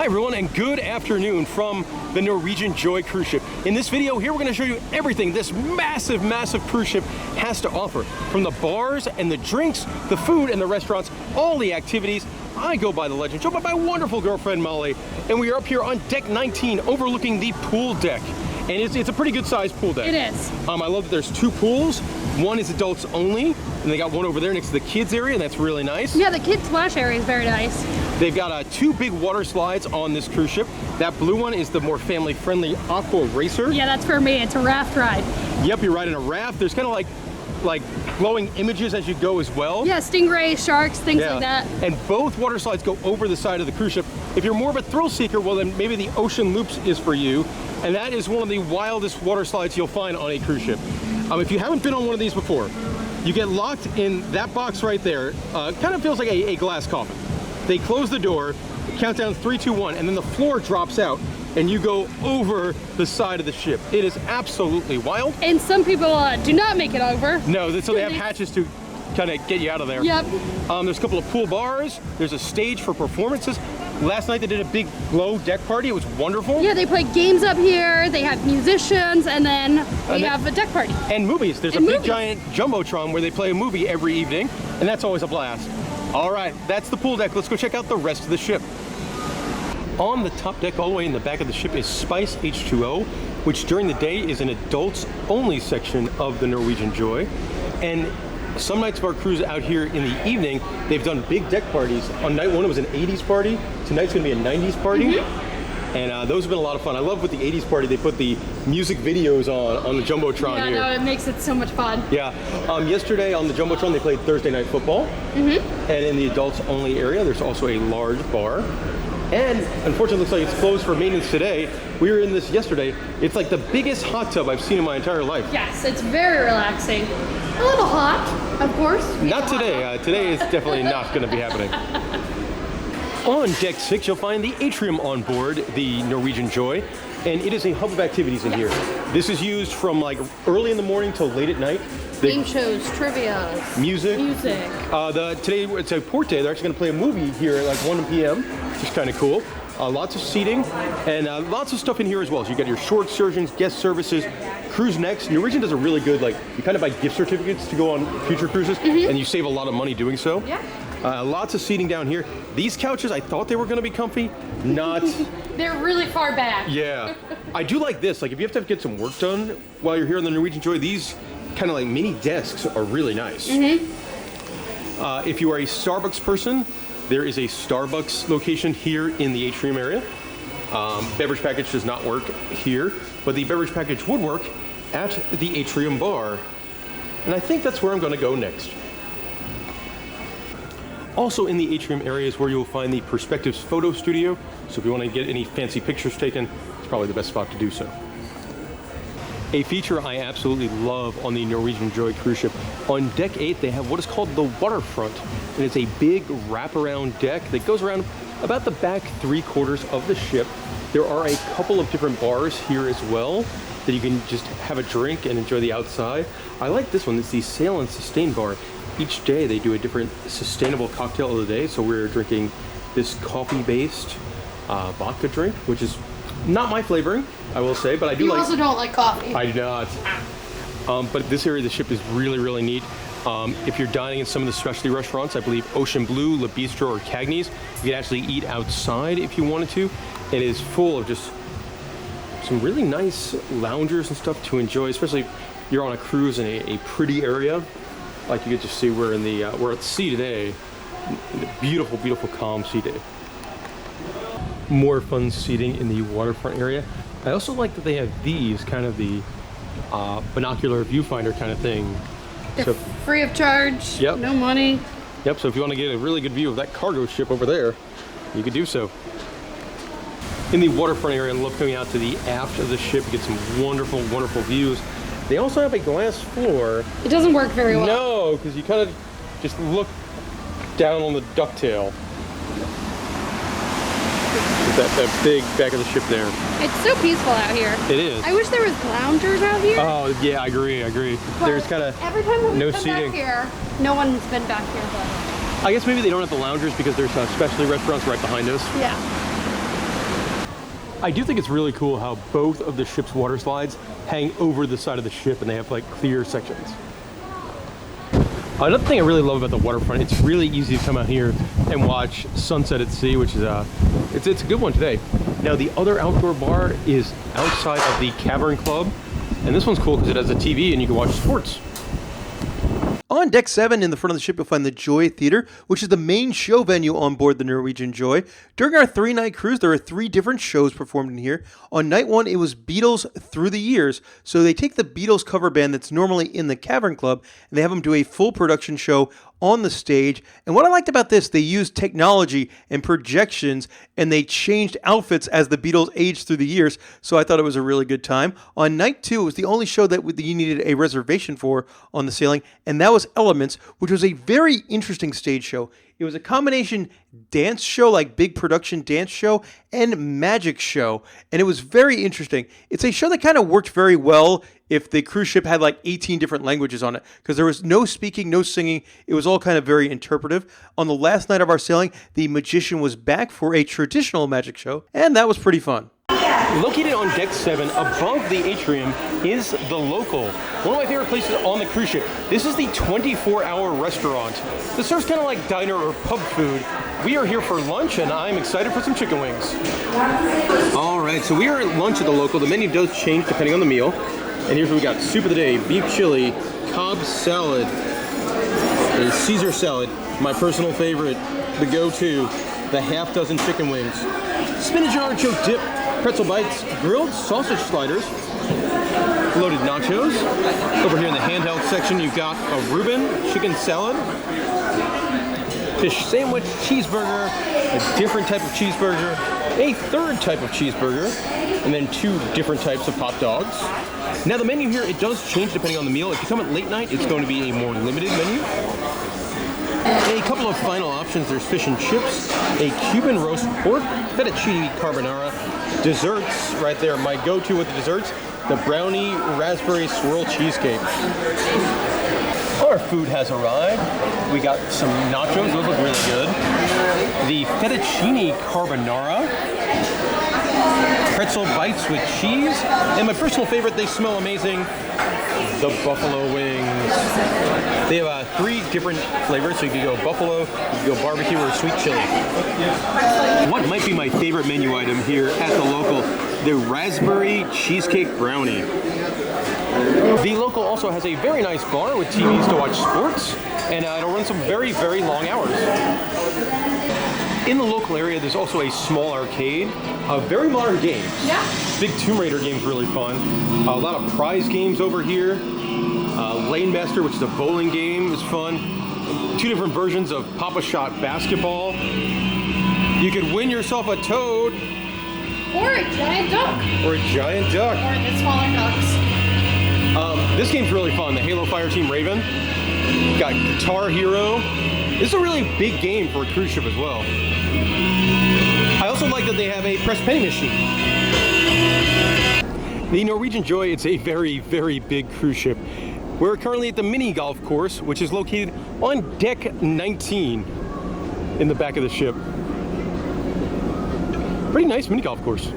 everyone, and good afternoon from the Norwegian Joy cruise ship. In this video here, we're going to show you everything this massive, massive cruise ship has to offer. From the bars and the drinks, the food and the restaurants, all the activities. I go by the legend, joined by my wonderful girlfriend Molly, and we are up here on deck 19, overlooking the pool deck. And it's a pretty good sized pool deck. It is. I love that there's two pools. One is adults only, and they got one over there next to the kids area, and that's really nice. Yeah, the kids splash area is very nice. They've got two big water slides on this cruise ship. That blue one is the more family-friendly Aqua Racer. Yeah, that's for me. It's a raft ride. Yep, you're riding a raft. There's kind of like glowing images as you go as well. Yeah, stingrays, sharks, things like that. And both water slides go over the side of the cruise ship. If you're more of a thrill seeker, well then maybe the Ocean Loops is for you. And that is one of the wildest water slides you'll find on a cruise ship. If you haven't been on one of these before, you get locked in that box right there. Kind of feels like a glass coffin. They close the door, count down 3, 2, 1, and then the floor drops out and you go over the side of the ship. It is absolutely wild. And some people do not make it over. No, so they have hatches to kind of get you out of there. Yep. There's a couple of pool bars. There's a stage for performances. Last night they did a big glow deck party. It was wonderful. Yeah, they play games up here. They have musicians, and then we have a deck party. And movies. There's a big giant Jumbotron where they play a movie every evening, and that's always a blast. All right, that's the pool deck. Let's go check out the rest of the ship. On the top deck, all the way in the back of the ship, is Spice H2O, which during the day is an adults-only section of the Norwegian Joy. And some nights of our cruise out here in the evening, they've done big deck parties. On night one, it was an 80s party. Tonight's gonna be a 90s party. And those have been a lot of fun. I love with the 80s party, they put the music videos on the Jumbotron here. Yeah, no, it makes it so much fun. Yeah. Yesterday on the Jumbotron, they played Thursday Night Football. And in the adults only area, there's also a large bar. And unfortunately, it looks like it's closed for maintenance today. We were in this yesterday. It's like the biggest hot tub I've seen in my entire life. Yes, it's very relaxing. A little hot, of course. Not today. Today is definitely not going to be happening. On deck 6, you'll find the Atrium on board the Norwegian Joy, and it is a hub of activities in here. This is used from like early in the morning till late at night. Game shows, trivia, music. Today it's a port day. They're actually going to play a movie here at like 1 p.m., which is kind of cool. Lots of seating and lots of stuff in here as well. So you got your shore excursions, guest services, cruise next. Norwegian does a really good, like, you kind of buy gift certificates to go on future cruises, and you save a lot of money doing so. Yeah. Lots of seating down here. These couches, I thought they were going to be comfy. Not. They're really far back. Yeah. I do like this. Like, if you have to get some work done while you're here on the Norwegian Joy, these kind of like mini desks are really nice. If you are a Starbucks person, there is a Starbucks location here in the Atrium area. Beverage package does not work here, but the beverage package would work at the Atrium bar. And I think that's where I'm going to go next. Also in the Atrium area is where you'll find the Perspectives photo studio. So if you want to get any fancy pictures taken, it's probably the best spot to do so. A feature I absolutely love on the Norwegian Joy cruise ship. On deck 8, they have what is called the Waterfront. And it's a big wraparound deck that goes around about the back 3/4 of the ship. There are a couple of different bars here as well that you can just have a drink and enjoy the outside. I like this one. It's the Sail and Sustain bar. Each day they do a different sustainable cocktail of the day. So we're drinking this coffee-based vodka drink, which is not my flavoring, I will say, but I do like. You also don't like coffee. I do not. But this area of the ship is really, really neat. If you're dining in some of the specialty restaurants, I believe Ocean Blue, Le Bistro, or Kagney's, you can actually eat outside if you wanted to. It is full of just some really nice loungers and stuff to enjoy, especially if you're on a cruise in a pretty area. Like you get to see, we're at sea today. Beautiful, beautiful, calm sea day. More fun seating in the waterfront area. I also like that they have these, kind of the binocular viewfinder kind of thing. They're free of charge, no money. Yep, so if you want to get a really good view of that cargo ship over there, you could do so. In the waterfront area, I love coming out to the aft of the ship, get some wonderful, wonderful views. They also have a glass floor. It doesn't work very well. No, because you kind of just look down on the ducktail. That big back of the ship there. It's so peaceful out here. It is. I wish there was loungers out here. Oh yeah, I agree. But there's kind of every time we've no been seating. Back here, no one's been back here. But I guess maybe they don't have the loungers because there's specialty restaurants right behind us. Yeah. I do think it's really cool how both of the ship's water slides hang over the side of the ship and they have like clear sections. Another thing I really love about the waterfront, it's really easy to come out here and watch sunset at sea, which is it's a good one today. Now the other outdoor bar is outside of the Cavern Club, and this one's cool because it has a TV and you can watch sports. On deck 7 in the front of the ship, you'll find the Joy Theater, which is the main show venue on board the Norwegian Joy. During our 3-night cruise, there are 3 different shows performed in here. On night 1, it was Beatles Through the Years. So they take the Beatles cover band that's normally in the Cavern Club, and they have them do a full production show on the stage. And what I liked about this, they used technology and projections, and they changed outfits as the Beatles aged through the years. So I thought it was a really good time. On night 2, it was the only show that you needed a reservation for on the sailing, and that was Elements, which was a very interesting stage show. It was a combination dance show, like big production dance show, and magic show, and it was very interesting. It's a show that kind of worked very well if the cruise ship had like 18 different languages on it, because there was no speaking, no singing. It was all kind of very interpretive. On the last night of our sailing, the magician was back for a traditional magic show, and that was pretty fun. Located on deck 7 above the atrium is The Local, one of my favorite places on the cruise ship. This is the 24-hour restaurant. This serves kind of like diner or pub food. We are here for lunch and I'm excited for some chicken wings. All right, so we are at lunch at The Local. The menu does change depending on the meal. And here's what we got. Soup of the day, beef chili, Cobb salad, a Caesar salad, my personal favorite, the go-to, the half dozen chicken wings, spinach and artichoke dip, pretzel bites, grilled sausage sliders, loaded nachos. Over here in the handheld section, you've got a Reuben chicken salad, fish sandwich, cheeseburger, a different type of cheeseburger, a third type of cheeseburger, and then 2 different types of hot dogs. Now the menu here, it does change depending on the meal. If you come at late night, it's going to be a more limited menu. A couple of final options, there's fish and chips, a Cuban roast pork, fettuccine carbonara, desserts right there. My go-to with the desserts, the brownie raspberry swirl cheesecake. Our food has arrived. We got some nachos, those look really good. The fettuccine carbonara, pretzel bites with cheese, and my personal favorite, they smell amazing, the buffalo wings. They have 3 different flavors, so you can go buffalo, you can go barbecue, or sweet chili. What might be my favorite menu item here at The Local, the raspberry cheesecake brownie. The Local also has a very nice bar with TVs to watch sports, and it'll run some very, very long hours. In the local area, there's also a small arcade, very modern games. Yeah. Big Tomb Raider game's really fun. A lot of prize games over here. Lane Master, which is a bowling game, is fun. 2 different versions of Papa Shot basketball. You could win yourself a toad. Or a giant duck. Or a giant duck. Or the smaller ducks. This game's really fun. The Halo Fire Team Raven. Got Guitar Hero. This is a really big game for a cruise ship as well. I also like that they have a press penny machine. The Norwegian Joy, it's a very, very big cruise ship. We're currently at the mini golf course, which is located on deck 19 in the back of the ship. Pretty nice mini golf course.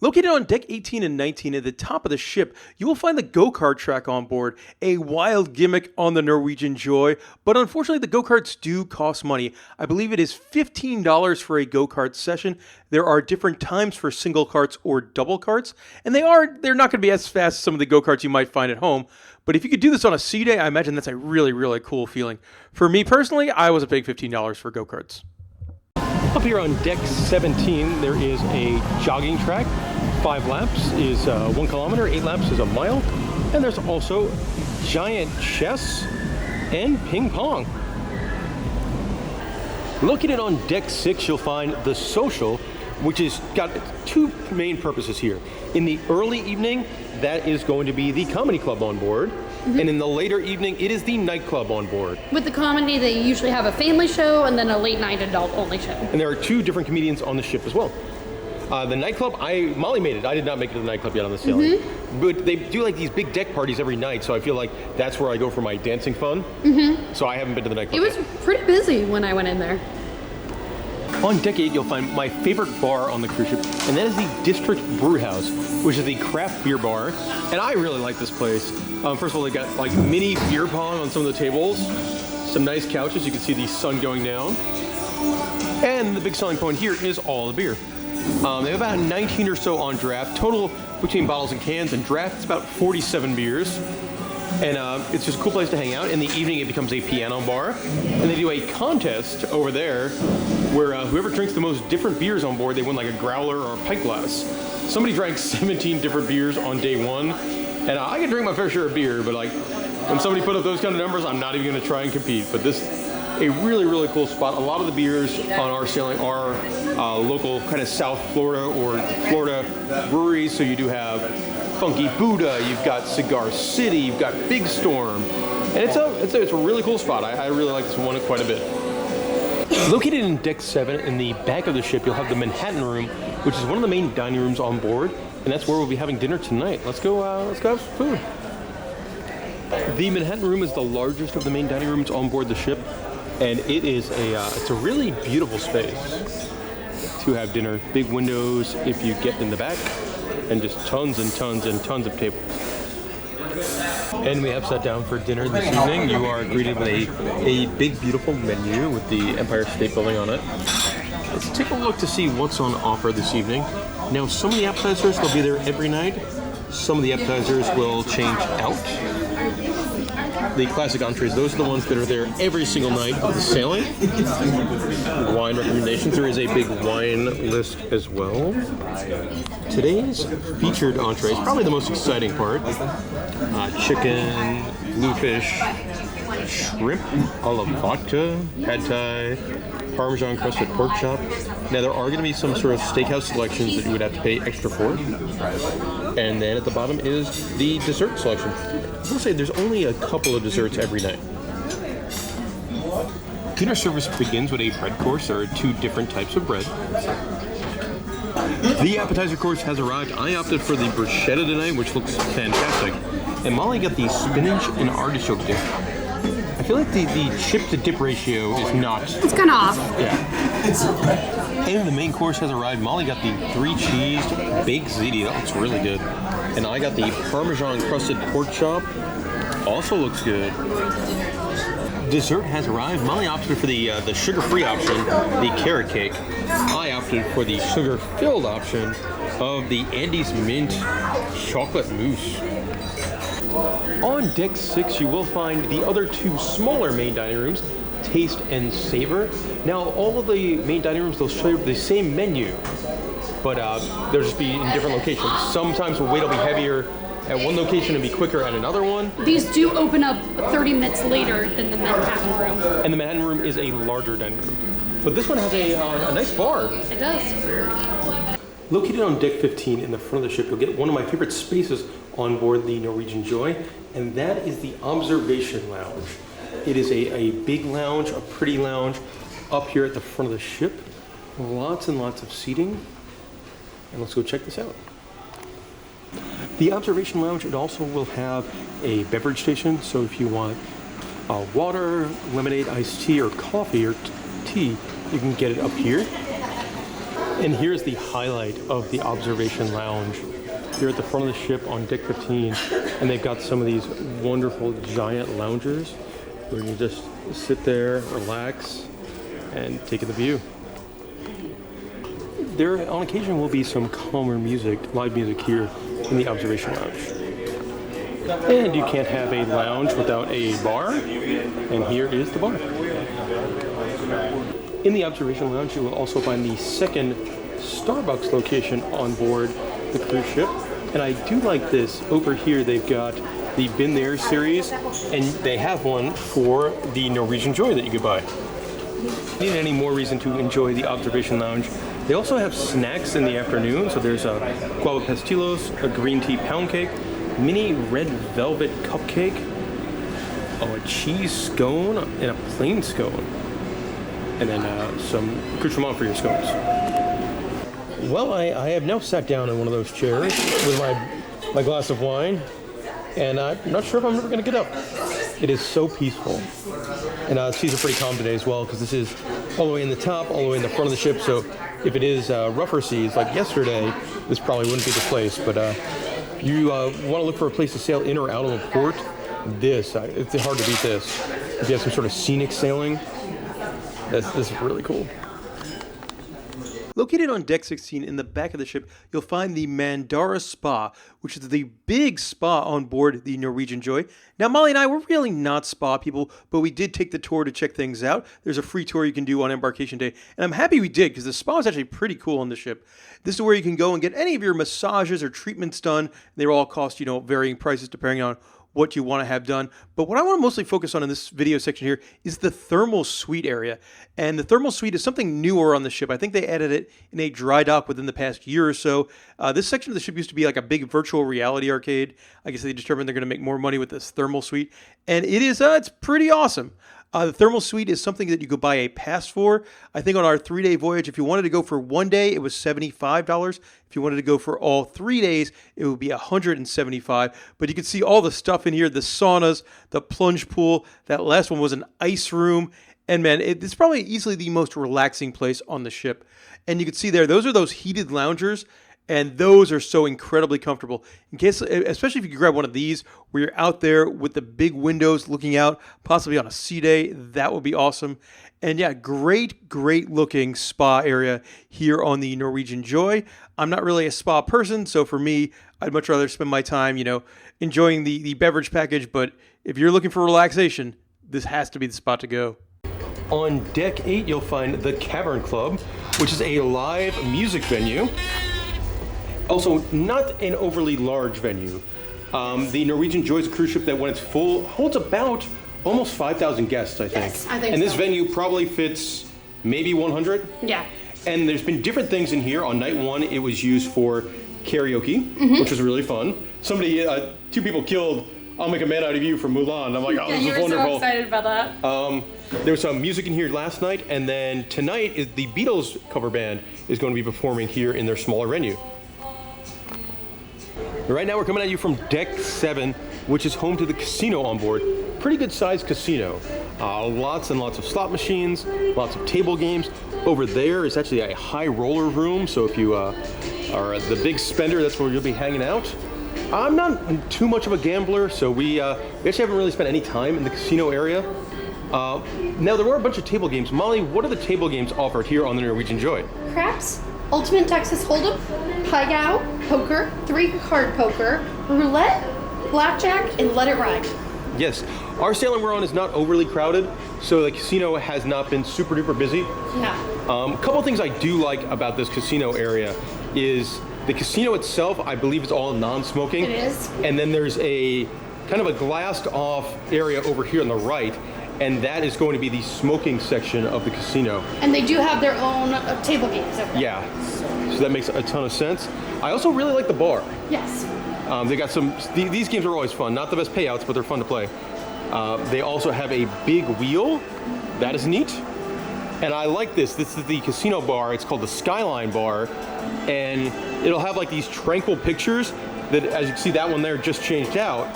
Located on deck 18 and 19 at the top of the ship, you will find the go-kart track on board, a wild gimmick on the Norwegian Joy, but unfortunately the go-karts do cost money. I believe it is $15 for a go-kart session. There are different times for single karts or double karts, and they're not going to be as fast as some of the go-karts you might find at home, but if you could do this on a sea day, I imagine that's a really, really cool feeling. For me personally, I was a big $15 for go-karts. Up here on deck 17, there is a jogging track. 5 laps is 1 kilometer, 8 laps is a mile. And there's also giant chess and ping pong. Located on deck 6, you'll find the social, which has got 2 main purposes here. In the early evening, that is going to be the comedy club on board. Mm-hmm. And in the later evening, it is the nightclub on board. With the comedy, they usually have a family show and then a late night adult only show. And there are 2 different comedians on the ship as well. The nightclub, Molly made it. I did not make it to the nightclub yet on the sailing. Mm-hmm. But they do like these big deck parties every night, so I feel like that's where I go for my dancing fun. Mm-hmm. So I haven't been to the nightclub yet. It was pretty busy when I went in there. On deck 8, you'll find my favorite bar on the cruise ship, and that is the District Brew House, which is the craft beer bar. And I really like this place. First of all, they got like mini beer pong on some of the tables, some nice couches. You can see the sun going down. And the big selling point here is all the beer. They have about 19 or so on draft. Total between bottles and cans and draft, it's about 47 beers. And it's just a cool place to hang out. In the evening, it becomes a piano bar. And they do a contest over there where whoever drinks the most different beers on board, they win like a growler or a pint glass. Somebody drank 17 different beers on day one. And I can drink my fair share of beer, but like when somebody put up those kind of numbers, I'm not even going to try and compete. But this a really, really cool spot. A lot of the beers on our sailing are local kind of South Florida or Florida breweries. So you do have Funky Buddha, you've got Cigar City, you've got Big Storm. And it's a really cool spot. I really like this one quite a bit. Located in Deck 7 in the back of the ship, you'll have the Manhattan Room, which is one of the main dining rooms on board. And that's where we'll be having dinner tonight. Let's go have some food. The Manhattan Room is the largest of the main dining rooms on board the ship. And it is it's a really beautiful space to have dinner. Big windows if you get in the back, and just tons and tons and tons of tables. And we have sat down for dinner this evening. You are greeted with a big, beautiful menu with the Empire State Building on it. Let's take a look to see what's on offer this evening. Now, some of the appetizers, they'll be there every night. Some of the appetizers will change out. The classic entrees, those are the ones that are there every single night of the sailing. Wine recommendations, there is a big wine list as well. Today's featured entree is probably the most exciting part. Chicken, bluefish, shrimp, a la vodka, pad thai, Parmesan crusted pork chop. Now there are going to be some sort of steakhouse selections that you would have to pay extra for. And then at the bottom is the dessert selection. I will say there's only a couple of desserts every night. Dinner service begins with a bread course. There are two different types of bread. The appetizer course has arrived. I opted for the bruschetta tonight, which looks fantastic. And Molly got the spinach and artichoke dip. I feel like the chip to dip ratio is not... It's kind of off. Yeah. And the main course has arrived. Molly got the 3-cheese baked ziti. That looks really good. And I got the Parmesan crusted pork chop. Also looks good. Dessert has arrived. Molly opted for the sugar-free option, the carrot cake. I opted for the sugar-filled option of the Andes Mint chocolate mousse. On Deck 6, you will find the other two smaller main dining rooms, Taste and Savor. Now, all of the main dining rooms, they'll show you the same menu, but they'll just be in different locations. Sometimes the wait will be heavier at one location and be quicker at another one. These do open up 30 minutes later than the Manhattan Room. And the Manhattan Room is a larger dining room. But this one has a nice bar. It does. Located on Deck 15 in the front of the ship, you'll get one of my favorite spaces on board the Norwegian Joy, and that is the Observation Lounge. It is a big lounge, a pretty lounge, up here at the front of the ship. Lots and lots of seating. And let's go check this out. The Observation Lounge, it also will have a beverage station, so if you want water, lemonade, iced tea, or coffee, or tea, you can get it up here. And here's the highlight of the Observation Lounge. Here at the front of the ship on Deck 15, and they've got some of these wonderful giant loungers where you just sit there, relax, and take in the view. There, on occasion, will be some calmer music, live music here in the Observation Lounge. And you can't have a lounge without a bar, and here is the bar. In the Observation Lounge, you will also find the second Starbucks location on board the cruise ship. And I do like this. Over here, they've got the Been There series, and they have one for the Norwegian Joy that you could buy. If you need any more reason to enjoy the Observation Lounge, they also have snacks in the afternoon. So there's a guava pastillos, a green tea pound cake, mini red velvet cupcake, a cheese scone, and a plain scone. And then some accoutrement for your scones. Well, I have now sat down in one of those chairs with my glass of wine, and I'm not sure if I'm ever going to get up. It is so peaceful. And seas are pretty calm today as well, because this is all the way in the top, all the way in the front of the ship. So if it is rougher seas like yesterday, this probably wouldn't be the place. But if you want to look for a place to sail in or out of a port, it's hard to beat this. If you have some sort of scenic sailing, this is really cool. Located on deck 16 in the back of the ship, you'll find the Mandara Spa, which is the big spa on board the Norwegian Joy. Now, Molly and I, we're really not spa people, but we did take the tour to check things out. There's a free tour you can do on embarkation day, and I'm happy we did because the spa is actually pretty cool on the ship. This is where you can go and get any of your massages or treatments done. They all cost, varying prices depending on what you want to have done. But what I want to mostly focus on in this video section here is the thermal suite area. And the thermal suite is something newer on the ship. I think they added it in a dry dock within the past year or so. This section of the ship used to be like a big virtual reality arcade. I guess they determined they're going to make more money with this thermal suite. And it's pretty awesome. The thermal suite is something that you could buy a pass for. I think on our 3-day voyage, if you wanted to go for 1 day, it was $75. If you wanted to go for all 3 days, it would be $175. But you can see all the stuff in here, the saunas, the plunge pool. That last one was an ice room. And man, it's probably easily the most relaxing place on the ship. And you can see there, those are those heated loungers. And those are so incredibly comfortable. In case, especially if you could grab one of these where you're out there with the big windows looking out, possibly on a sea day, that would be awesome. And yeah, great looking spa area here on the Norwegian Joy. I'm not really a spa person, so for me, I'd much rather spend my time, enjoying the beverage package. But if you're looking for relaxation, this has to be the spot to go. On deck 8, you'll find the Cavern Club, which is a live music venue. Also, not an overly large venue. The Norwegian Joy is a cruise ship that, when it's full, holds about almost 5,000 guests, I think. Yes, I think and this so. venue probably fits maybe 100. Yeah. And there's been different things in here. On night 1, it was used for karaoke, which was really fun. Somebody, 2 people killed "I'll Make a Man Out of You" from Mulan. I'm like, oh, this is wonderful. You were so excited about that. There was some music in here last night, and then tonight is the Beatles cover band is going to be performing here in their smaller venue. Right now we're coming at you from deck 7, which is home to the casino on board. Pretty good sized casino. Lots and lots of slot machines, lots of table games. Over there is actually a high roller room, so if you are the big spender, that's where you'll be hanging out. I'm not too much of a gambler, so we actually haven't really spent any time in the casino area. Now, there were a bunch of table games. Molly, what are the table games offered here on the Norwegian Joy? Craps, Ultimate Texas Hold'em, Pai-Gow, Poker, 3-card poker, Roulette, Blackjack, and Let It Ride. Yes, our sailing we're on is not overly crowded, so the casino has not been super duper busy. Yeah. A couple of things I do like about this casino area is the casino itself, I believe, is all non-smoking. It is. And then there's a kind of a glassed off area over here on the right, and that is going to be the smoking section of the casino. And they do have their own table games over there. Yeah, so that makes a ton of sense. I also really like the bar. Yes. They got these games are always fun. Not the best payouts, but they're fun to play. They also have a big wheel. That is neat. And I like this. This is the casino bar. It's called the Skyline Bar. And it'll have like these tranquil pictures that, as you can see, that one there just changed out.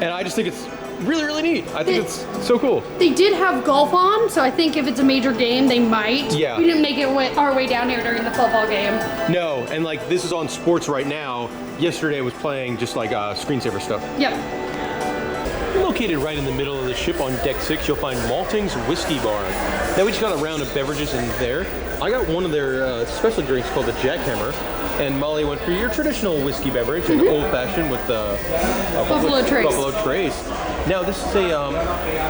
And I just think it's really, really neat. I think it's so cool. They did have golf on, so I think if it's a major game, they might. Yeah. We didn't make it our way down here during the football game. No, and like this is on sports right now. Yesterday I was playing just like screensaver stuff. Yep. Located right in the middle of the ship on deck 6, you'll find Malting's Whiskey Bar. Now we just got a round of beverages in there. I got one of their special drinks called the Jackhammer, and Molly went for your traditional whiskey beverage, an old-fashioned with Buffalo Trace. Buffalo Trace. Now this is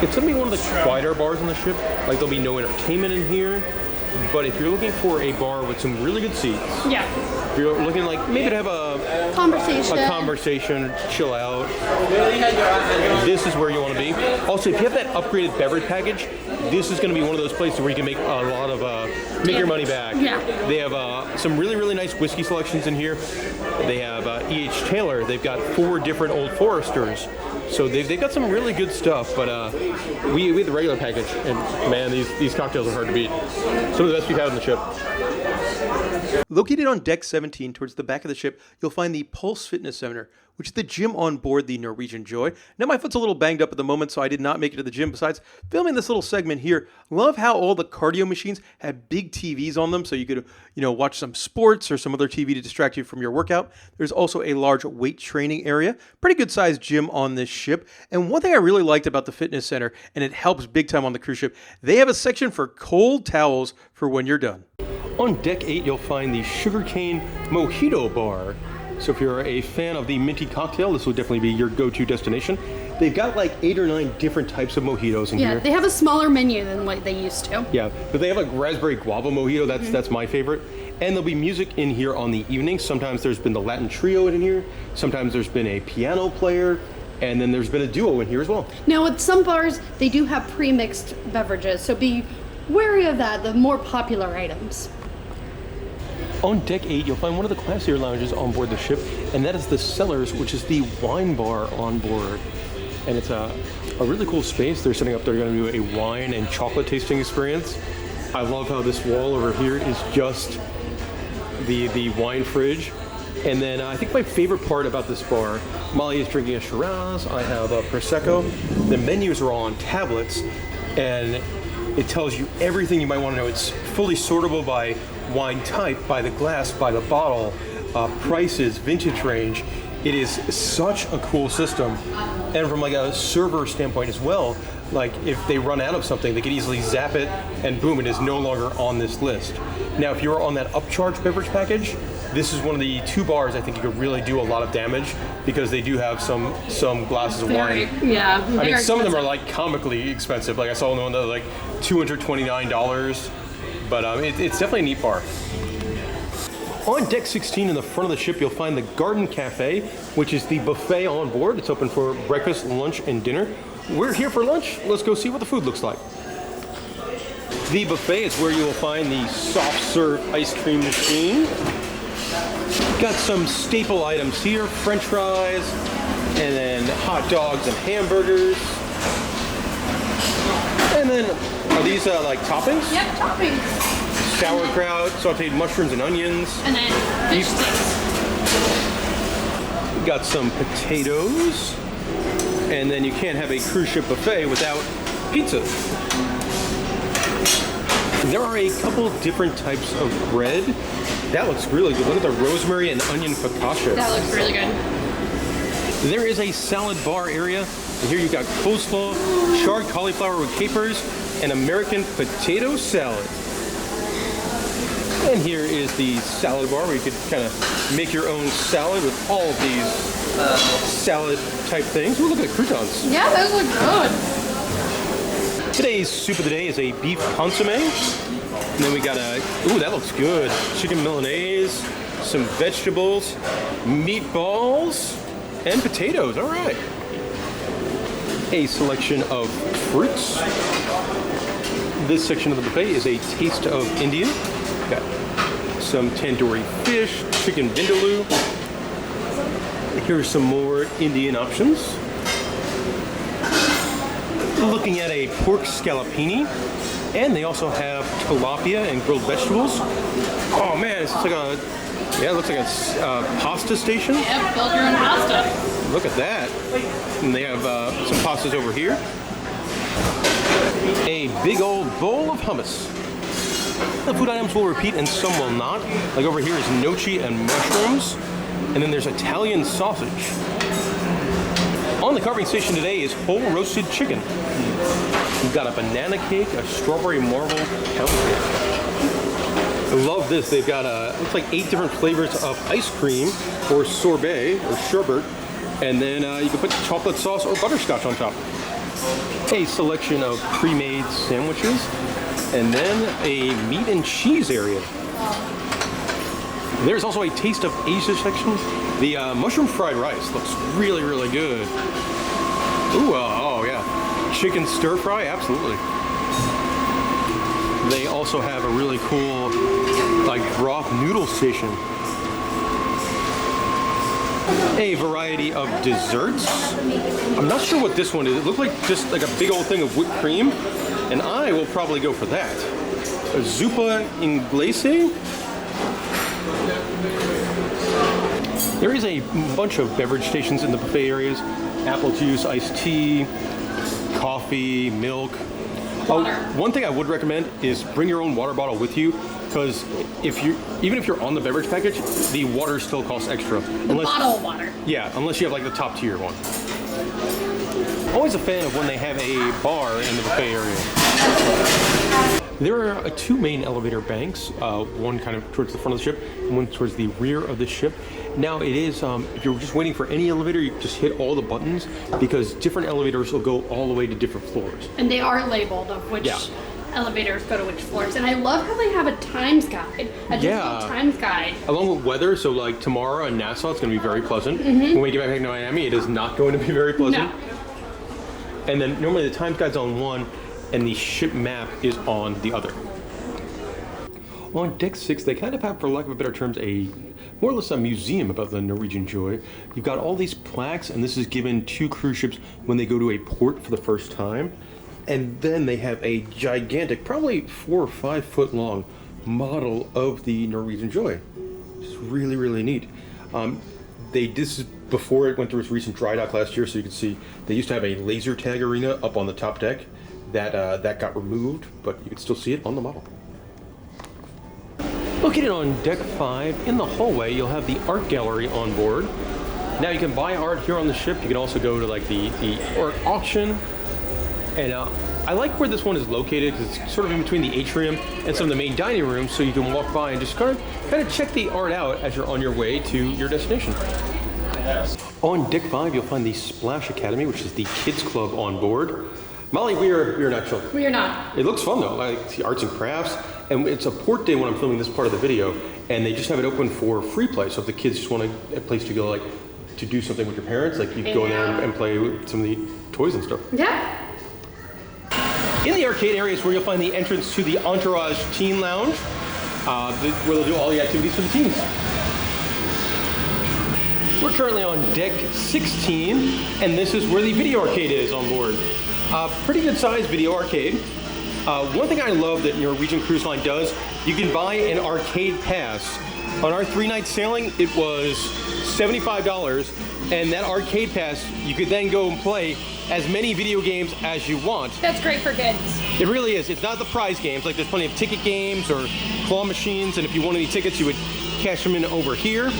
it's gonna be one of the quieter bars on the ship. Like there'll be no entertainment in here, but if you're looking for a bar with some really good seats, Yeah. if you're looking like maybe to have a conversation, chill out, this is where you want to be. Also, if you have that upgraded beverage package, this is going to be one of those places where you can make a lot of make your money back. Yeah. They have some really, really nice whiskey selections in here. They have E.H. Taylor. They've got 4 different Old Foresters. So they've got some really good stuff, but we had the regular package, and man, these cocktails are hard to beat. Some of the best we've had on the ship. Located on deck 17 towards the back of the ship, you'll find the Pulse Fitness Center, which is the gym on board the Norwegian Joy. Now, my foot's a little banged up at the moment, so I did not make it to the gym. Besides filming this little segment here, love how all the cardio machines have big TVs on them, so you could, watch some sports or some other TV to distract you from your workout. There's also a large weight training area. Pretty good sized gym on this ship. And one thing I really liked about the fitness center, and it helps big time on the cruise ship, they have a section for cold towels for when you're done. On deck 8, you'll find the Sugarcane Mojito Bar. So if you're a fan of the minty cocktail, this will definitely be your go-to destination. They've got like 8 or 9 different types of mojitos in here. Yeah, they have a smaller menu than what they used to. Yeah, but they have like raspberry guava mojito. That's my favorite. And there'll be music in here on the evening. Sometimes there's been the Latin trio in here. Sometimes there's been a piano player. And then there's been a duo in here as well. Now, at some bars, they do have pre-mixed beverages, so be wary of that, the more popular items. On deck 8, you'll find one of the classier lounges on board the ship, and that is the Cellars, which is the wine bar on board. And it's a really cool space. They're setting up, they're going to do a wine and chocolate tasting experience. I love how this wall over here is just the wine fridge. And then I think my favorite part about this bar, Molly is drinking a Shiraz, I have a Prosecco. The menus are all on tablets, and it tells you everything you might want to know. It's fully sortable by wine type, by the glass, by the bottle, prices, vintage range. It is such a cool system. And from like a server standpoint as well, like if they run out of something, they can easily zap it and boom, it is no longer on this list. Now, if you're on that upcharge beverage package, this is one of the 2 bars I think you could really do a lot of damage because they do have some glasses of wine. Yeah. I mean, some of them are like comically expensive. Like I saw one that was like $229, but it's definitely a neat bar. On deck 16 in the front of the ship, you'll find the Garden Cafe, which is the buffet on board. It's open for breakfast, lunch, and dinner. We're here for lunch. Let's go see what the food looks like. The buffet is where you will find the soft serve ice cream machine. Got some staple items here, French fries, and then hot dogs and hamburgers. And then, are these like toppings? Yep, toppings. Sauerkraut, sauteed mushrooms and onions. And then fish sticks. Got some potatoes. And then you can't have a cruise ship buffet without pizza. There are a couple different types of bread. That looks really good. Look at the rosemary and onion focaccia. That looks really good. There is a salad bar area. And here you've got coleslaw, charred cauliflower with capers, and American potato salad. And here is the salad bar where you could kind of make your own salad with all of these salad type things. Ooh, look at the croutons. Yeah, those look good. Today's soup of the day is a beef consomme. And then we got ooh, that looks good. Chicken Milanese, some vegetables, meatballs, and potatoes. All right. A selection of fruits. This section of the buffet is a taste of India. Got some tandoori fish, chicken vindaloo. Here's some more Indian options. Looking at a pork scallopini, and they also have tilapia and grilled vegetables. Oh man, it's like it looks like a pasta station. Yep, build your own pasta. Look at that. And they have some pastas over here. A big old bowl of hummus. The food items will repeat and some will not. Like over here is gnocchi and mushrooms. And then there's Italian sausage. On the carving station today is whole roasted chicken. We've got a banana cake, a strawberry marble pound cake. I love this. They've got looks like 8 different flavors of ice cream or sorbet or sherbet. And then you can put chocolate sauce or butterscotch on top. A selection of pre-made sandwiches. And then a meat and cheese area. There's also a taste of Asia section. The mushroom fried rice looks really, really good. Ooh, oh yeah. Chicken stir fry, absolutely. They also have a really cool, like, broth noodle station. A variety of desserts. I'm not sure what this one is. It looked like just like a big old thing of whipped cream, and I will probably go for that. A zuppa inglese. There is a bunch of beverage stations in the buffet areas. Apple juice, iced tea, coffee, milk. Water. One thing I would recommend is bring your own water bottle with you, because even if you're on the beverage package, the water still costs extra. Bottled water. Yeah, unless you have like the top tier one. Always a fan of when they have a bar in the buffet area. There are two main elevator banks, one kind of towards the front of the ship and one towards the rear of the ship. Now it is, if you're just waiting for any elevator, you just hit all the buttons, because different elevators will go all the way to different floors. And they are labeled of which elevators go to which floors. And I love how they have a times guide, a digital times guide. Along with weather, so like tomorrow in Nassau, it's going to be very pleasant. When we get back to Miami, it is not going to be very pleasant. No. And then normally the times guide's on one, and the ship map is on the other. On deck 6, they kind of have, for lack of a better terms, more or less a museum about the Norwegian Joy. You've got all these plaques, and this is given to cruise ships when they go to a port for the first time. And then they have a gigantic, probably 4 or 5 foot long model of the Norwegian Joy. It's really, really neat. This is before it went through its recent dry dock last year, so you can see they used to have a laser tag arena up on the top deck. That got removed, but you can still see it on the model. Located on deck 5, in the hallway, you'll have the art gallery on board. Now you can buy art here on the ship. You can also go to like the art auction. And I like where this one is located, because it's sort of in between the atrium and some of the main dining rooms, so you can walk by and just kind of check the art out as you're on your way to your destination. On deck 5, you'll find the Splash Academy, which is the kids club on board. Molly, we are not children. We are not. It looks fun though, like the arts and crafts, and it's a port day when I'm filming this part of the video, and they just have it open for free play. So if the kids just want a place to go, like to do something with your parents, like you go in there and play with some of the toys and stuff. Yeah. In the arcade area is where you'll find the entrance to the Entourage Teen Lounge, where they'll do all the activities for the teens. We're currently on deck 16, and this is where the video arcade is on board. Pretty good sized video arcade. One thing I love that Norwegian Cruise Line does, you can buy an arcade pass. On our 3-night sailing, it was $75, and that arcade pass, you could then go and play as many video games as you want. That's great for kids. It really is. It's not the prize games, like there's plenty of ticket games or claw machines, and if you want any tickets, you would cash them in over here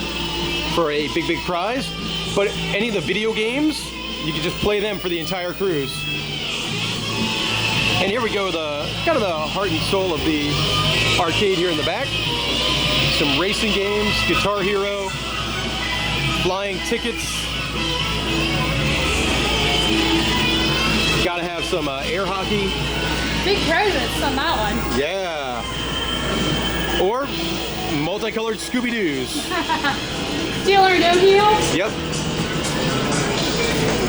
for a big, big prize. But any of the video games, you can just play them for the entire cruise. And here we go, kind of the heart and soul of the arcade here in the back. Some racing games, Guitar Hero, flying tickets. Gotta have some air hockey. Big prizes on that one. Yeah. Or multicolored Scooby-Doos. Deal or no deal? Yep.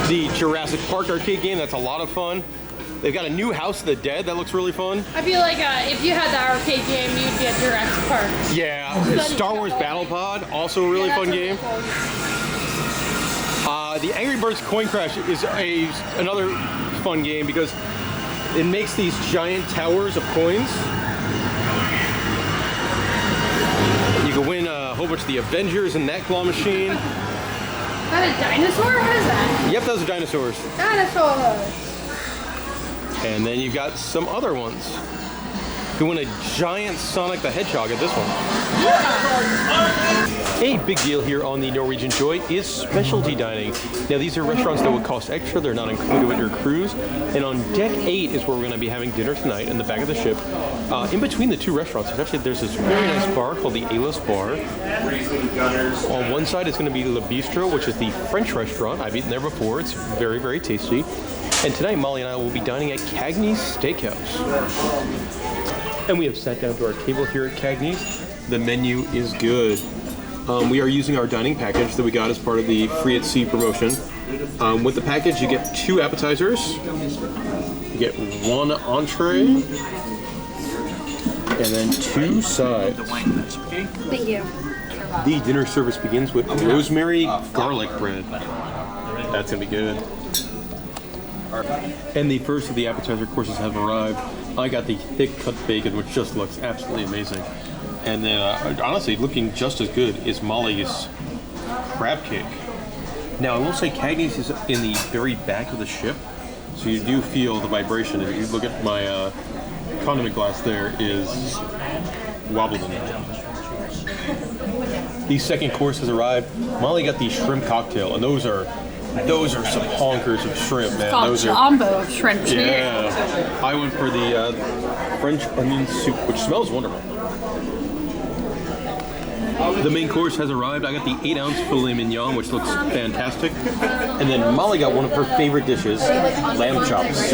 The Jurassic Park arcade game, that's a lot of fun. They've got a new House of the Dead that looks really fun. I feel like if you had the arcade game, you'd be at Jurassic Park. Yeah. Star Wars Battle Pod, also a really fun game. Cool. The Angry Birds Coin Crash is another fun game because it makes these giant towers of coins. You can win a whole bunch of the Avengers in that claw machine. Is that a dinosaur? What is that? Yep, those are dinosaurs. Dinosaurs. And then you've got some other ones. You can win a giant Sonic the Hedgehog at this one. A big deal here on the Norwegian Joy is specialty dining. Now these are restaurants that would cost extra, they're not included with your cruise. And on deck 8 is where we're going to be having dinner tonight in the back of the ship. In between the two restaurants, there's this very nice bar called the A-List Bar. On one side is going to be Le Bistro, which is the French restaurant. I've eaten there before, it's very, very tasty. And tonight, Molly and I will be dining at Kagney's Steakhouse. And we have sat down to our table here at Kagney's. The menu is good. We are using our dining package that we got as part of the Free at Sea promotion. With the package, you get 2 appetizers, you get 1 entree, and then 2 sides. Thank you. The dinner service begins with rosemary garlic bread. That's gonna be good. And the first of the appetizer courses have arrived. I got the thick cut bacon, which just looks absolutely amazing. And then, honestly, looking just as good is Molly's crab cake. Now, I will say Kagney's is in the very back of the ship, so you do feel the vibration. If you look at my condiment glass there is wobbled in there. The second course has arrived. Molly got the shrimp cocktail, and those are some honkers of shrimp, man. Those are combo of shrimp. yeah. I went for the French onion soup, which smells wonderful. The main course has arrived. I got the 8-ounce filet mignon, which looks fantastic. And then Molly got one of her favorite dishes, lamb chops.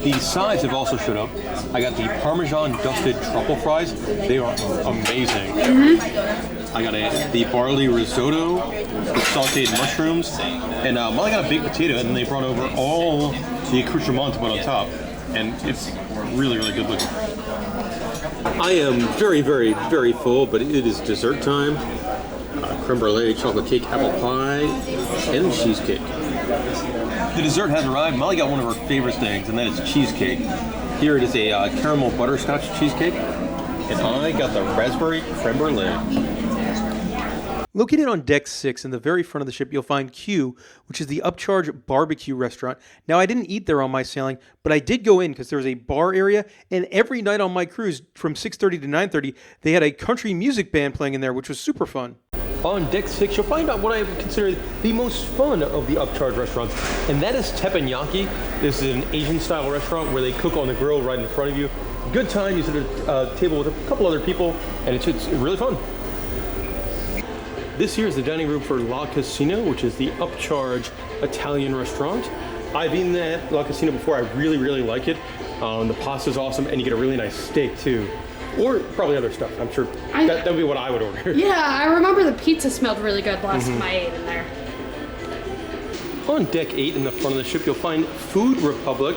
The sides have also showed up. I got the Parmesan dusted truffle fries. They are amazing. I got the barley risotto with sauteed mushrooms. And Molly got a baked potato, and then they brought over all the accoutrements to put on top. And it's really, really good looking. I am very, very, very full, but it is dessert time. Creme brulee, chocolate cake, apple pie, and cheesecake. The dessert has arrived. Molly got one of her favorite things, and that is cheesecake. Here it is a caramel butterscotch cheesecake, and I got the raspberry creme brulee. Located on Deck 6 in the very front of the ship, you'll find Q, which is the upcharge barbecue restaurant. Now, I didn't eat there on my sailing, but I did go in because there was a bar area, and every night on my cruise from 6:30 to 9:30, they had a country music band playing in there, which was super fun. On Deck 6, you'll find out what I would consider the most fun of the upcharge restaurants, and that is teppanyaki. This is an Asian-style restaurant where they cook on the grill right in front of you. Good time. You sit at a table with a couple other people, and it's really fun. This here is the dining room for La Casina, which is the upcharge Italian restaurant. I've eaten at La Casina before. I really, really like it. The pasta's awesome, and you get a really nice steak too. Or probably other stuff. I'm sure that would be what I would order. Yeah, I remember the pizza smelled really good last time I ate in there. On Deck 8 in the front of the ship, you'll find Food Republic,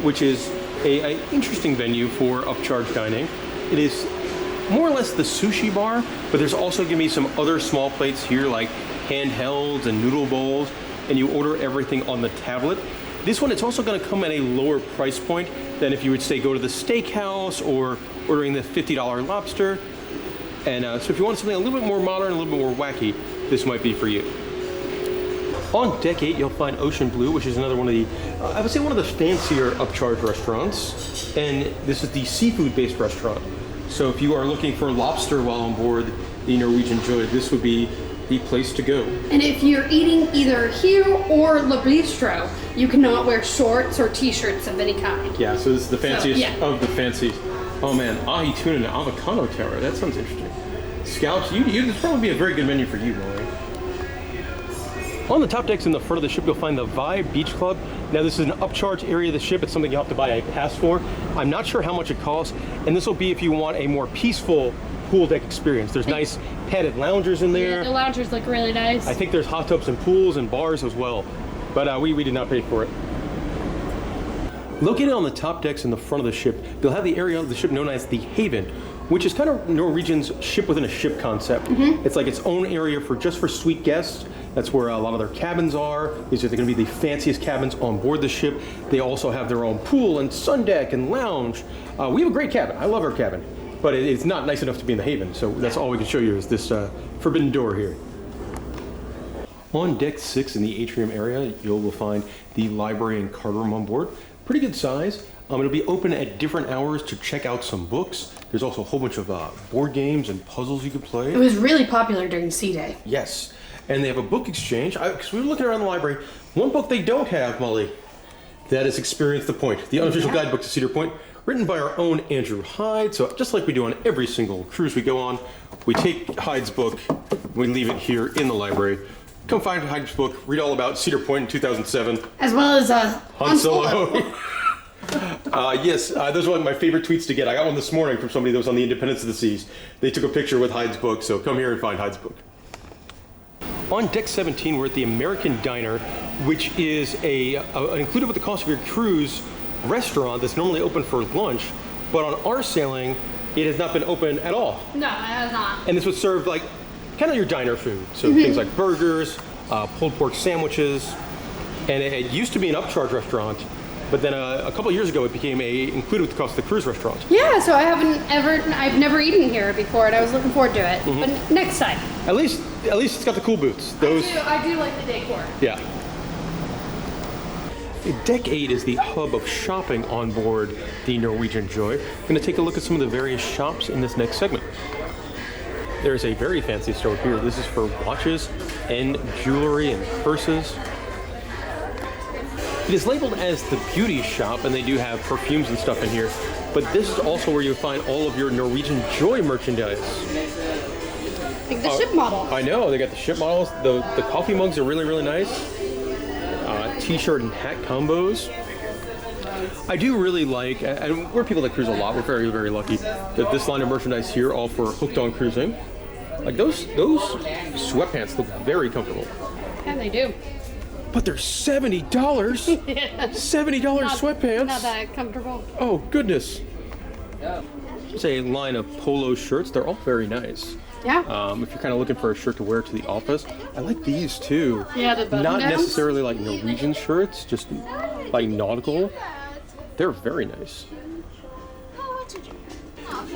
which is an interesting venue for upcharge dining. It is more or less the sushi bar, but there's also going to be some other small plates here like handhelds and noodle bowls, and you order everything on the tablet. This one, it's also going to come at a lower price point than if you would say go to the steakhouse or ordering the $50 lobster. And so if you want something a little bit more modern, a little bit more wacky, this might be for you. On Deck 8, you'll find Ocean Blue, which is another one of the, I would say one of the fancier upcharge restaurants. And this is the seafood-based restaurant. So if you are looking for lobster while on board the Norwegian Joy, this would be the place to go. And if you're eating either here or Le Bistro, you cannot wear shorts or t-shirts of any kind. Yeah, so this is the fanciest So, of the fancies. Oh man, ahi tuna and avocado tower. That sounds interesting. Scallops, this would probably be a very good menu for you, Molly. On the top decks in the front of the ship, you'll find the Vibe Beach Club. Now, this is an upcharge area of the ship. It's something you have to buy a pass for. I'm not sure how much it costs, and this will be if you want a more peaceful pool deck experience. There's nice padded loungers in there. Yeah, the loungers look really nice. I think there's hot tubs and pools and bars as well, but we did not pay for it. Located on the top decks in the front of the ship, you'll have the area of the ship known as the Haven, which is kind of Norwegian's ship within a ship concept. It's like its own area just for suite guests. That's where a lot of their cabins are. These are going to be the fanciest cabins on board the ship. They also have their own pool and sun deck and lounge. We have a great cabin. I love our cabin, but it's not nice enough to be in the Haven. So that's all we can show you is this forbidden door here. On Deck 6 in the Atrium area, you will find the library and card room on board. Pretty good size. It'll be open at different hours to check out some books. There's also a whole bunch of board games and puzzles you could play. It was really popular during Sea Day. Yes. And they have a book exchange. Because we were looking around the library. One book they don't have, Molly, that is Experience the Point, the unofficial guidebook to Cedar Point, written by our own Andrew Hyde. So just like we do on every single cruise we go on, we take Hyde's book, we leave it here in the library. Come find Hyde's book, read all about Cedar Point in 2007. As well as Han Solo. Yes, those are one of my favorite tweets to get. I got one this morning from somebody that was on the Independence of the Seas. They took a picture with Hyde's book, so come here and find Hyde's book. On Deck 17, we're at the American Diner, which is included with the cost of your cruise restaurant that's normally open for lunch, but on our sailing, it has not been open at all. No, it has not. And this would serve like kind of your diner food, so things like burgers, pulled pork sandwiches, and it used to be an upcharge restaurant, But then a couple of years ago, it became included with the cost of the cruise restaurant. Yeah, so I've never eaten here before, and I was looking forward to it. But next time. At least it's got the cool boots. Those. I do like the decor. Yeah. Deck 8 is the hub of shopping on board the Norwegian Joy. We're going to take a look at some of the various shops in this next segment. There's a very fancy store here. This is for watches and jewelry and purses. It is labeled as the beauty shop, and they do have perfumes and stuff in here. But this is also where you'll find all of your Norwegian Joy merchandise. Like the ship model. I know, they got the ship models. The coffee mugs are really, really nice. T-shirt and hat combos. I do really like, and we're people that cruise a lot, we're very, very lucky that this line of merchandise here, all for hooked on cruising. Like those sweatpants look very comfortable. Yeah, they do. But they're $70. $70 sweatpants. Not that comfortable. Oh, goodness. It's a line of polo shirts. They're all very nice. Yeah. If you're kind of looking for a shirt to wear to the office, I like these too. Yeah, the button Not downs. necessarily like Norwegian shirts, just like nautical. They're very nice.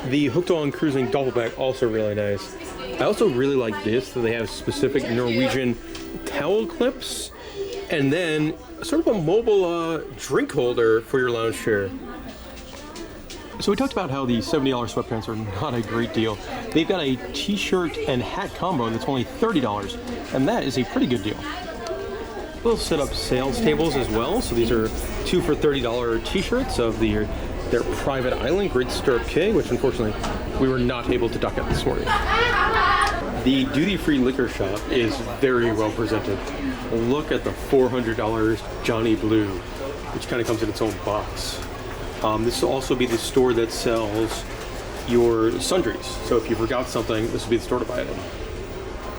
The Hooked on Cruising duffel bag, also really nice. I also really like this, that they have specific Norwegian towel clips, and then sort of a mobile drink holder for your lounge chair. So we talked about how the $70 sweatpants are not a great deal. They've got a t-shirt and hat combo that's only $30, and that is a pretty good deal. We'll set up sales tables as well. So these are 2 for $30 t-shirts of their private island, Great Stirrup Cay, which unfortunately we were not able to duck at this morning. The duty-free liquor shop is very well presented. Look at the $400 Johnny Blue, which kind of comes in its own box. This will also be the store that sells your sundries. So if you forgot something, this will be the store to buy it in.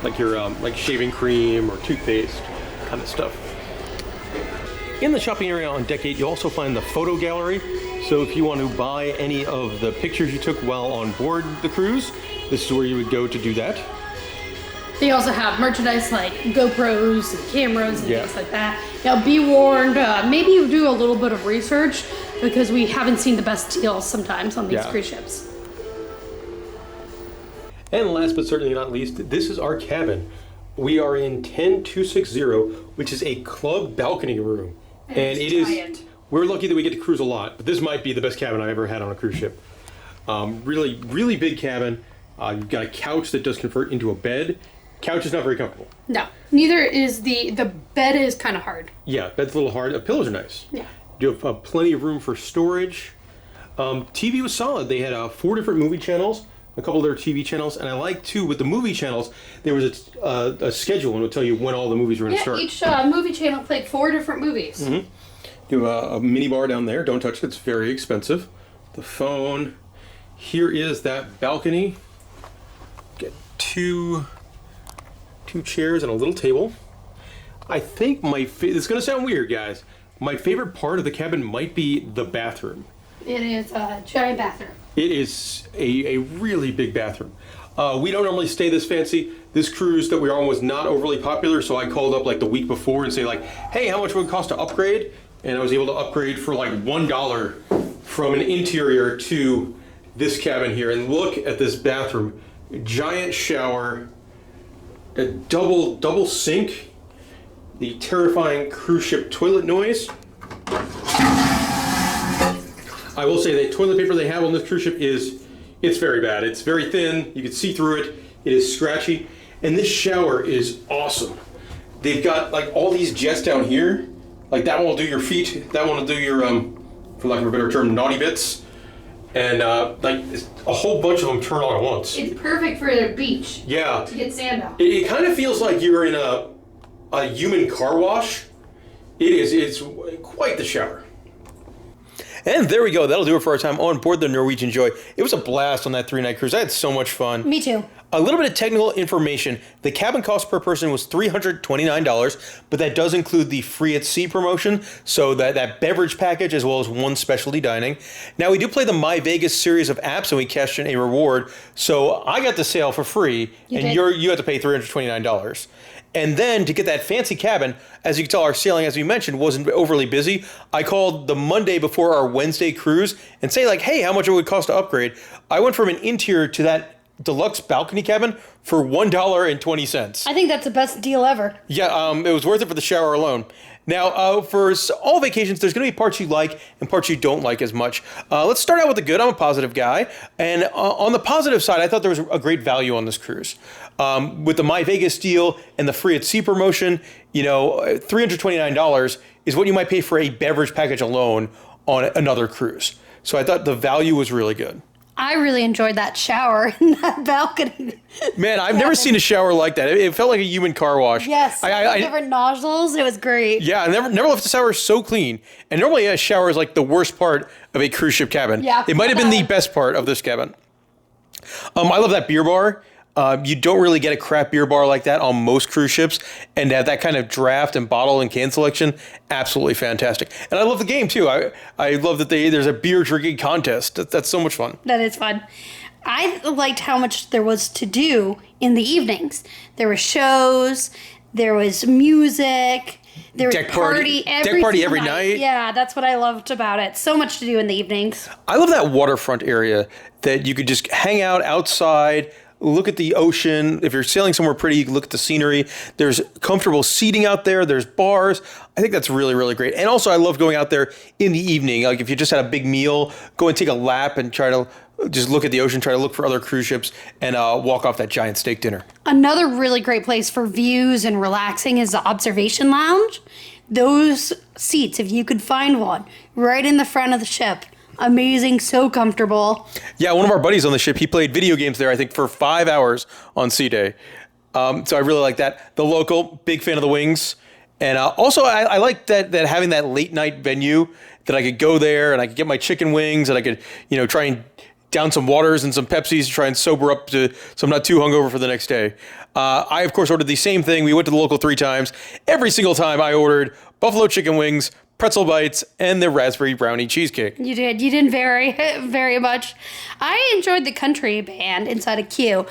Like your like shaving cream or toothpaste kind of stuff. In the shopping area on Deck 8, you'll also find the photo gallery. So if you want to buy any of the pictures you took while on board the cruise, this is where you would go to do that. They also have merchandise like GoPros and cameras and things like that. Now, be warned, maybe you do a little bit of research because we haven't seen the best deals sometimes on these cruise ships. And last but certainly not least, this is our cabin. We are in 10260, which is a club balcony room. And it is, we're lucky that we get to cruise a lot, but this might be the best cabin I've ever had on a cruise ship. Really, really big cabin. You've got a couch that does convert into a bed. Couch is not very comfortable. No, neither is the bed is kind of hard. Yeah, bed's a little hard. Pillows are nice. Yeah. You have plenty of room for storage. TV was solid. They had 4 different movie channels, a couple of their TV channels, and I like too with the movie channels there was a schedule and it would tell you when all the movies were going to start. Each movie channel played 4 different movies. Mm-hmm. You have a mini bar down there. Don't touch it. It's very expensive. The phone. Here is that balcony. Get two chairs and a little table. I think it's going to sound weird, guys. My favorite part of the cabin might be the bathroom. It is a giant bathroom. It is a really big bathroom. We don't normally stay this fancy. This cruise that we were on was not overly popular, so I called up like the week before and say like, hey, how much would it cost to upgrade? And I was able to upgrade for like $1 from an interior to this cabin here. And look at this bathroom. Giant shower, a double sink, the terrifying cruise ship toilet noise. I will say the toilet paper they have on this cruise ship it's very bad. It's very thin. You can see through it. It is scratchy. And this shower is awesome. They've got like all these jets down here. Like that one will do your feet. That one will do your, for lack of a better term, naughty bits. And like a whole bunch of them turn on at once. It's perfect for the beach. Yeah. To get sand out. It kind of feels like you're in a human car wash. It's quite the shower. And there we go. That'll do it for our time on board the Norwegian Joy. It was a blast on that 3-night cruise. I had so much fun. Me too. A little bit of technical information. The cabin cost per person was $329, but that does include the free at sea promotion, so that beverage package as well as 1 specialty dining. Now, we do play the My Vegas series of apps, and we cashed in a reward, so I got to sail for free, you had to pay $329. And then to get that fancy cabin, as you can tell, our sailing, as we mentioned, wasn't overly busy. I called the Monday before our Wednesday cruise and say like, hey, how much it would cost to upgrade. I went from an interior to that deluxe balcony cabin for $1.20. I think that's the best deal ever. Yeah, it was worth it for the shower alone. Now, for all vacations, there's going to be parts you like and parts you don't like as much. Let's start out with the good. I'm a positive guy. And on the positive side, I thought there was a great value on this cruise. With the My Vegas deal and the free at sea promotion, $329 is what you might pay for a beverage package alone on another cruise. So I thought the value was really good. I really enjoyed that shower in that balcony. Man, I've never seen a shower like that. It felt like a human car wash. Yes, different nozzles. It was great. Yeah, I never left the shower so clean. And normally a shower is like the worst part of a cruise ship cabin. Yeah. It might have been the best part of this cabin. I love that beer bar. You don't really get a craft beer bar like that on most cruise ships, and to have that kind of draft and bottle and can selection, absolutely fantastic. And I love the game too. I love that there's a beer drinking contest. That's so much fun. That is fun. I liked how much there was to do in the evenings. There were shows, there was music, there was deck party every night. Yeah, that's what I loved about it. So much to do in the evenings. I love that waterfront area that you could just hang out outside, look at the ocean. If you're sailing somewhere pretty, you can look at the scenery. There's comfortable seating out there. There's bars. I think that's really, really great. And also, I love going out there in the evening. Like if you just had a big meal, go and take a lap and try to just look at the ocean, try to look for other cruise ships, and walk off that giant steak dinner. Another really great place for views and relaxing is the observation lounge. Those seats, if you could find one, right in the front of the ship. Amazing, so comfortable. Yeah, one of our buddies on the ship, he played video games there, I think, for 5 hours on Sea Day. So I really like that. The local, big fan of the wings. And also, I like that having that late night venue that I could go there and I could get my chicken wings and I could, try and down some waters and some Pepsis to try and sober up so I'm not too hungover for the next day. I, of course, ordered the same thing. We went to the local 3 times. Every single time I ordered buffalo chicken wings, pretzel bites, and the raspberry brownie cheesecake. You did. You didn't vary very much. I enjoyed the country band inside a queue.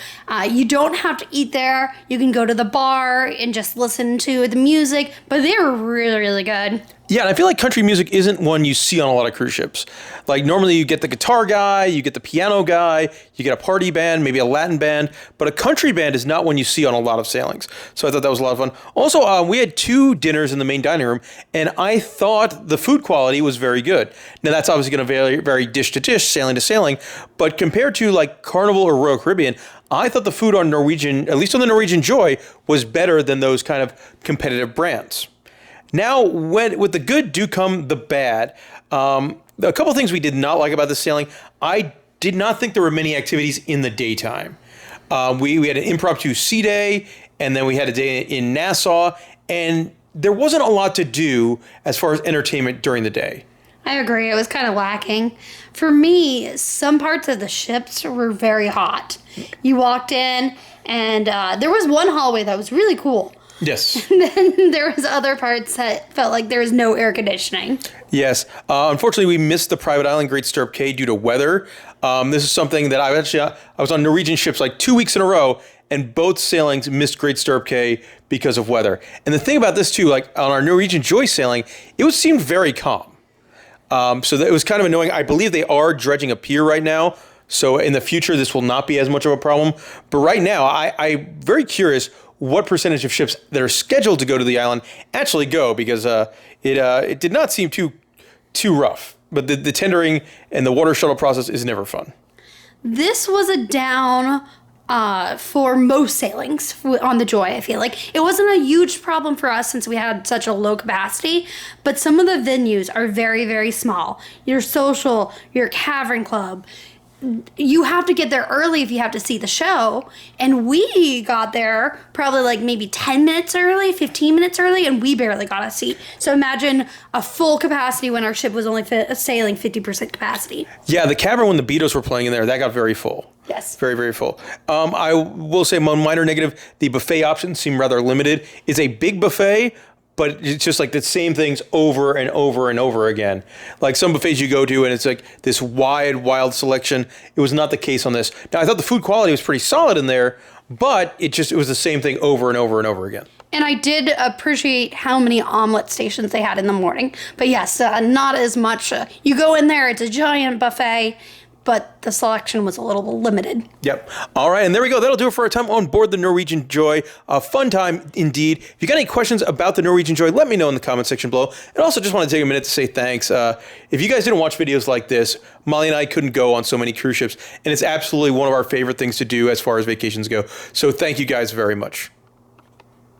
You don't have to eat there. You can go to the bar and just listen to the music, but they were really, really good. Yeah, and I feel like country music isn't one you see on a lot of cruise ships. Like normally you get the guitar guy, you get the piano guy, you get a party band, maybe a Latin band, but a country band is not one you see on a lot of sailings. So I thought that was a lot of fun. Also, we had 2 dinners in the main dining room, and I thought the food quality was very good. Now that's obviously going to vary dish to dish, sailing to sailing, but compared to like Carnival or Royal Caribbean, I thought the food on Norwegian, at least on the Norwegian Joy, was better than those kind of competitive brands. Now, with the good do come the bad. A couple things we did not like about the sailing. I did not think there were many activities in the daytime. We had an impromptu sea day, and then we had a day in Nassau, and there wasn't a lot to do as far as entertainment during the day. I agree. It was kind of lacking. For me, some parts of the ships were very hot. You walked in, and there was one hallway that was really cool. Yes. And then there was other parts that felt like there was no air conditioning. Yes. Unfortunately, we missed the private island Great Stirrup Cay due to weather. This is something that I was on Norwegian ships like 2 weeks in a row, and both sailings missed Great Stirrup Cay because of weather. And the thing about this too, like on our Norwegian Joy sailing, seemed very calm. So that it was kind of annoying. I believe they are dredging a pier right now. So in the future, this will not be as much of a problem. But right now, I'm very curious what percentage of ships that are scheduled to go to the island actually go, because it did not seem too rough. But the tendering and the water shuttle process is never fun. This was a down for most sailings on the Joy, I feel like. It wasn't a huge problem for us since we had such a low capacity, but some of the venues are very, very small. Your social, your Cavern Club, you have to get there early if you have to see the show. And we got there probably like maybe 10 minutes early, 15 minutes early, and we barely got a seat. So imagine a full capacity when our ship was only sailing 50% capacity. Yeah, the Cavern when the Beatles were playing in there, that got very full. Yes. Very, very full. I will say one minor negative, the buffet options seem rather limited. It's a big buffet, but it's just like the same things over and over and over again. Like some buffets you go to and it's like this wild selection. It was not the case on this. Now I thought the food quality was pretty solid in there, but it was the same thing over and over and over again. And I did appreciate how many omelet stations they had in the morning. But yes, not as much. You go in there, it's a giant buffet, but the selection was a little limited. Yep. All right, and there we go. That'll do it for our time on board the Norwegian Joy. A fun time indeed. If you got any questions about the Norwegian Joy, let me know in the comment section below. And also just want to take a minute to say thanks. If you guys didn't watch videos like this, Molly and I couldn't go on so many cruise ships, and it's absolutely one of our favorite things to do as far as vacations go. So thank you guys very much.